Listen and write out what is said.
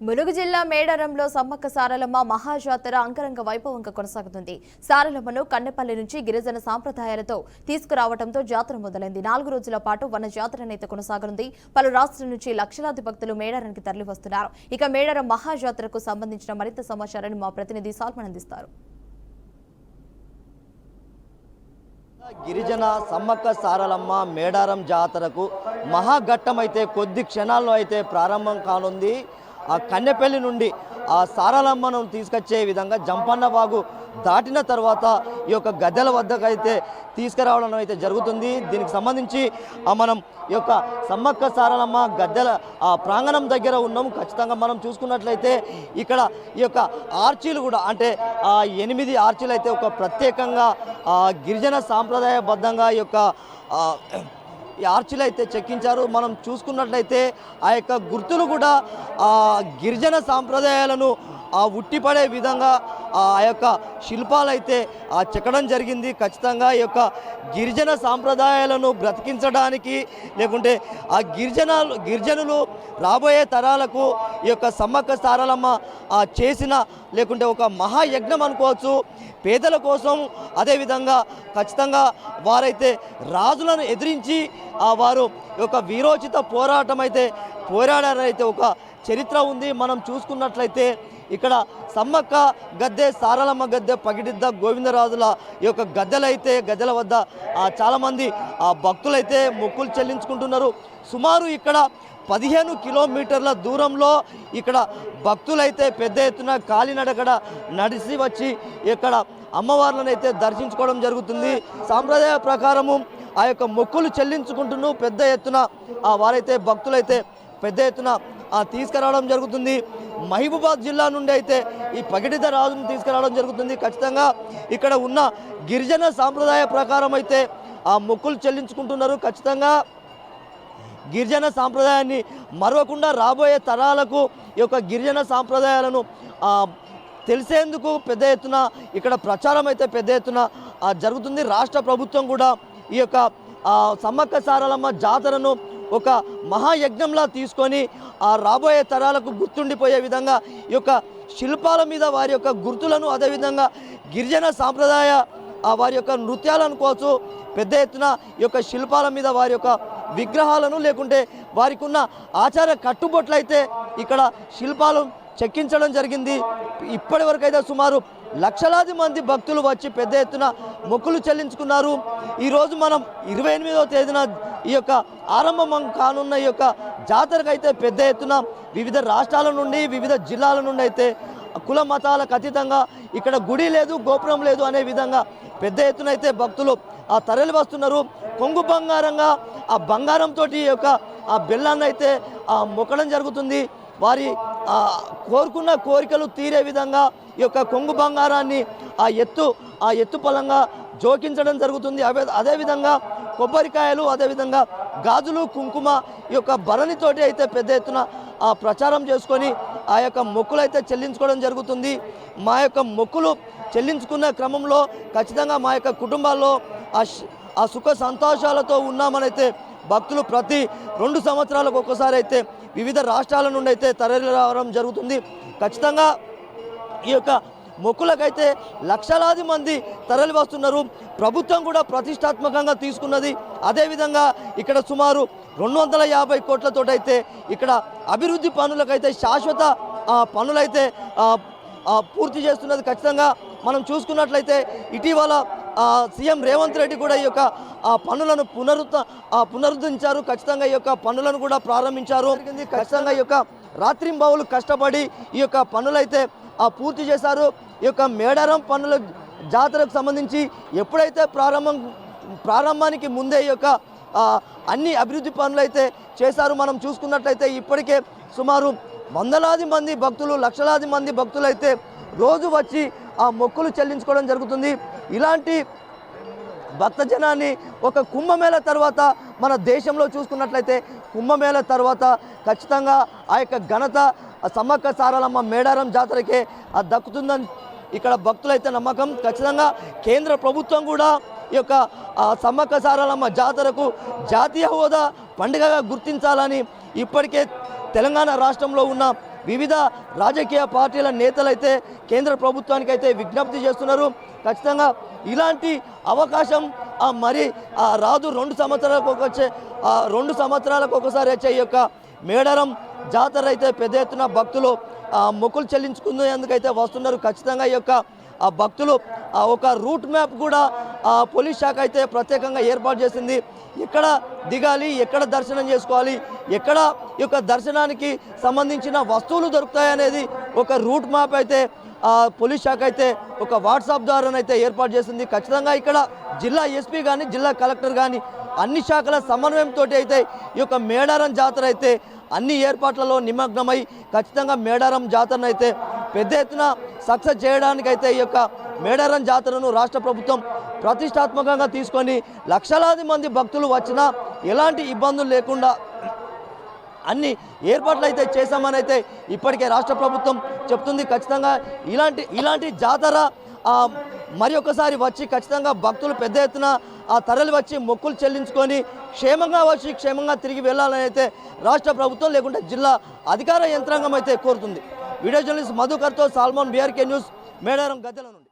ములుగు జిల్లా మేడారంలో సమ్మక్క సారలమ్మ మహాజాతర అంగరంగ వైభవంగా కొనసాగుతుంది. సారలమ్మను కన్నెపల్లి నుంచి గిరిజన సాంప్రదాయాలతో తీసుకురావడంతో జాతర మొదలైంది. 4 రోజుల పాటు వన జాతరనైతే కొనసాగనుంది. పలు రాష్ట్రాల నుంచి లక్షలాది భక్తులు మేడారానికి తరలివస్తున్నారు. ఇక మేడారం మహాజాతరకు సంబంధించిన మరింత సమాచారాన్ని మా ప్రతినిధి సాల్మన్ అందిస్తారు. గిరిజన సమ్మక్క సారలమ్మ మేడారం జాతరకు మహాఘట్టం అయితే కొద్ది క్షణాల్లో అయితే ప్రారంభం కానుంది. ఆ కన్నెపల్లి నుండి ఆ సారలమ్మను తీసుకొచ్చే విధంగా జంపన్నబాగు దాటిన తర్వాత ఈ యొక్క గద్దెల వద్దకు అయితే తీసుకురావడం అయితే జరుగుతుంది. దీనికి సంబంధించి మనం ఈ యొక్క సమ్మక్క సారలమ్మ గద్దెల ప్రాంగణం దగ్గర ఉన్నాము. ఖచ్చితంగా మనం చూసుకున్నట్లయితే ఇక్కడ ఈ యొక్క ఆర్చీలు కూడా అంటే 8 ఆర్చీలు అయితే ఒక ప్రత్యేకంగా గిరిజన సాంప్రదాయబద్ధంగా ఈ యొక్క ఈ ఆర్చీలు అయితే చెక్కించారు. మనం చూసుకున్నట్లయితే ఆ యొక్క గుర్తులు కూడా గిరిజన సాంప్రదాయాలను ఉట్టిపడే విధంగా ఆ యొక్క శిల్పాలు అయితే చెక్కడం జరిగింది. ఖచ్చితంగా ఈ యొక్క గిరిజన సాంప్రదాయాలను బ్రతికించడానికి లేకుంటే ఆ గిరిజనులు రాబోయే తరాలకు ఈ యొక్క సమ్మక్క సారలమ్మ చేసిన లేకుంటే ఒక మహాయజ్ఞం అనుకోవచ్చు. పేదల కోసం అదేవిధంగా ఖచ్చితంగా వారైతే రాజులను ఎదిరించి వారు ఒక వీరోచిత పోరాటం అయితే పోరాడారైతే ఒక చరిత్ర ఉంది. మనం చూసుకున్నట్లయితే ఇక్కడ సమ్మక్క గద్దె సారలమ్మ గద్దె పగిడిద్ద గోవిందరాజుల ఈ యొక్క గద్దెల వద్ద చాలామంది భక్తులైతే మొక్కులు చెల్లించుకుంటున్నారు. సుమారు ఇక్కడ 15 కిలోమీటర్ల దూరంలో ఇక్కడ భక్తులైతే పెద్ద ఎత్తున కాలినడకడ నడిచి వచ్చి ఇక్కడ అమ్మవార్లను అయితే దర్శించుకోవడం జరుగుతుంది. సాంప్రదాయ ప్రకారము ఆ యొక్క మొక్కులు చెల్లించుకుంటూ పెద్ద ఎత్తున వారైతే భక్తులైతే పెద్ద ఎత్తున తీసుకురావడం జరుగుతుంది. మహబూబాద్ జిల్లా నుండి అయితే ఈ పగిడిత రాజును తీసుకురావడం జరుగుతుంది. ఖచ్చితంగా ఇక్కడ ఉన్న గిరిజన సాంప్రదాయ ప్రకారం అయితే మొక్కులు చెల్లించుకుంటున్నారు. ఖచ్చితంగా గిరిజన సాంప్రదాయాన్ని మరవకుండా రాబోయే తరాలకు ఈ యొక్క గిరిజన సాంప్రదాయాలను తెలిసేందుకు పెద్ద ఎత్తున ఇక్కడ ప్రచారం అయితే పెద్ద ఎత్తున జరుగుతుంది. రాష్ట్ర ప్రభుత్వం కూడా ఈ యొక్క సమ్మక్క సారలమ్మ జాతరను ఒక మహాయజ్ఞంలా తీసుకొని రాబోయే తరాలకు గుర్తుండిపోయే విధంగా ఈ యొక్క శిల్పాల మీద వారి యొక్క గుర్తులను అదేవిధంగా గిరిజన సాంప్రదాయ వారి యొక్క నృత్యాలు అనుకోవచ్చు పెద్ద ఎత్తున ఈ యొక్క శిల్పాల మీద వారి యొక్క విగ్రహాలను లేకుంటే వారికి ఉన్న ఆచార కట్టుబొట్లు అయితే ఇక్కడ శిల్పాలు చెక్కించడం జరిగింది. ఇప్పటి వరకు అయితే సుమారు లక్షలాది మంది భక్తులు వచ్చి పెద్ద ఎత్తున మొక్కులు చెల్లించుకున్నారు. ఈరోజు మనం 28వ తేదీన ఈ యొక్క ఆరంభం కానున్న ఈ యొక్క జాతరకు అయితే పెద్ద ఎత్తున వివిధ రాష్ట్రాల నుండి వివిధ జిల్లాల నుండి అయితే కుల మతాలకు అతీతంగా ఇక్కడ గుడి లేదు గోపురం లేదు అనే విధంగా పెద్ద ఎత్తున అయితే భక్తులు తరలి వస్తున్నారు. కొంగు బంగారంగా ఆ బంగారంతో ఈ యొక్క బెల్లాన్ని అయితే మొక్కడం జరుగుతుంది. వారి కోరుకున్న కోరికలు తీరే విధంగా ఈ యొక్క కొంగు బంగారాన్ని ఎత్తు పలంగా జోకించడం జరుగుతుంది. అదేవిధంగా కొబ్బరికాయలు అదేవిధంగా గాజులు కుంకుమ ఈ యొక్క భరణితోటి అయితే పెద్ద ఎత్తున ప్రచారం చేసుకొని ఆ యొక్క మొక్కులు అయితే చెల్లించుకోవడం జరుగుతుంది. మా యొక్క మొక్కులు చెల్లించుకున్న క్రమంలో ఖచ్చితంగా మా యొక్క కుటుంబాల్లో ఆ సుఖ సంతోషాలతో ఉన్నామనైతే భక్తులు ప్రతి 2 సంవత్సరాలకు ఒక్కసారి అయితే వివిధ రాష్ట్రాల నుండి అయితే తరలి రావడం జరుగుతుంది. ఖచ్చితంగా ఈ యొక్క మొక్కులకైతే లక్షలాది మంది తరలి వస్తున్నారు. ప్రభుత్వం కూడా ప్రతిష్టాత్మకంగా తీసుకున్నది. అదేవిధంగా ఇక్కడ సుమారు 250 కోట్లతోటైతే ఇక్కడ అభివృద్ధి పనులకైతే శాశ్వత పనులైతే పూర్తి చేస్తున్నది. ఖచ్చితంగా మనం చూసుకున్నట్లయితే ఇటీవల సీఎం రేవంత్ రెడ్డి కూడా ఈ యొక్క పనులను పునరుద్ధరించారు. ఖచ్చితంగా ఈ యొక్క పనులను కూడా ప్రారంభించారు. ఖచ్చితంగా ఈ యొక్క రాత్రింబవలు కష్టపడి ఈ యొక్క పనులైతే పూర్తి చేశారు. ఈ యొక్క మేడారం పనుల జాతరకు సంబంధించి ఎప్పుడైతే ప్రారంభానికి ముందే ఈ యొక్క అన్ని అభివృద్ధి పనులు అయితే చేశారు. మనం చూసుకున్నట్లయితే ఇప్పటికే సుమారు వందలాది మంది భక్తులు లక్షలాది మంది భక్తులు అయితే రోజు వచ్చి మొక్కులు చెల్లించుకోవడం జరుగుతుంది. ఇలాంటి భక్తజనాన్ని ఒక కుంభమేళ తర్వాత మన దేశంలో చూసుకున్నట్లయితే కుంభమేళ తర్వాత ఖచ్చితంగా ఆ యొక్క ఘనత సమ్మక్క సారలమ్మ మేడారం జాతరకే దక్కుతుందని ఇక్కడ భక్తులైతే నమ్మకం. ఖచ్చితంగా కేంద్ర ప్రభుత్వం కూడా ఈ యొక్క సమ్మక్క సారలమ్మ జాతరకు జాతీయ హోదా పండుగగా గుర్తించాలని ఇప్పటికే తెలంగాణ రాష్ట్రంలో ఉన్న వివిధ రాజకీయ పార్టీల నేతలైతే కేంద్ర ప్రభుత్వానికైతే విజ్ఞప్తి చేస్తున్నారు. ఖచ్చితంగా ఇలాంటి అవకాశం మరి రాదు. 2 సంవత్సరాలకు ఒకసారి వచ్చే ఈ యొక్క మేడారం జాతర అయితే పెద్ద ఎత్తున భక్తులు మొక్కులు చెల్లించుకునేందుకైతే వస్తున్నారు. ఖచ్చితంగా ఈ యొక్క భక్తులు ఒక రూట్ మ్యాప్ కూడా పోలీస్ శాఖ అయితే ప్రత్యేకంగా ఏర్పాటు చేసింది. ఎక్కడ దిగాలి, ఎక్కడ దర్శనం చేసుకోవాలి, ఎక్కడ ఈ యొక్క దర్శనానికి సంబంధించిన వస్తువులు దొరుకుతాయనేది ఒక రూట్ మ్యాప్ అయితే పోలీస్ శాఖ అయితే ఒక వాట్సాప్ ద్వారానైతే ఏర్పాటు చేసింది. ఖచ్చితంగా ఇక్కడ జిల్లా ఎస్పీ కానీ జిల్లా కలెక్టర్ కానీ అన్ని శాఖల సమన్వయంతో అయితే ఈ యొక్క మేడారం జాతర అయితే అన్ని ఏర్పాట్లలో నిమగ్నమై ఖచ్చితంగా మేడారం జాతరను అయితే పెద్ద ఎత్తున సక్సెస్ చేయడానికైతే ఈ యొక్క మేడారం జాతరను రాష్ట్ర ప్రభుత్వం ప్రతిష్టాత్మకంగా తీసుకొని లక్షలాది మంది భక్తులు వచ్చినా ఎలాంటి ఇబ్బందులు లేకుండా అన్ని ఏర్పాట్లు అయితే చేశామని అయితే ఇప్పటికే రాష్ట్ర ప్రభుత్వం చెప్తుంది. ఖచ్చితంగా ఇలాంటి జాతర మరి ఒకసారి వచ్చి ఖచ్చితంగా భక్తులు పెద్ద ఎత్తున తరలి వచ్చి మొక్కులు చెల్లించుకొని క్షేమంగా వచ్చి క్షేమంగా తిరిగి వెళ్ళాలని అయితే రాష్ట్ర ప్రభుత్వం లేకుంటే జిల్లా అధికార యంత్రాంగం అయితే కోరుతుంది. వీడియో జర్నలిస్ట్ మధుకర్తో సాల్మోన్, బీఆర్కే న్యూస్, మేడారం గద్దెల నుండి.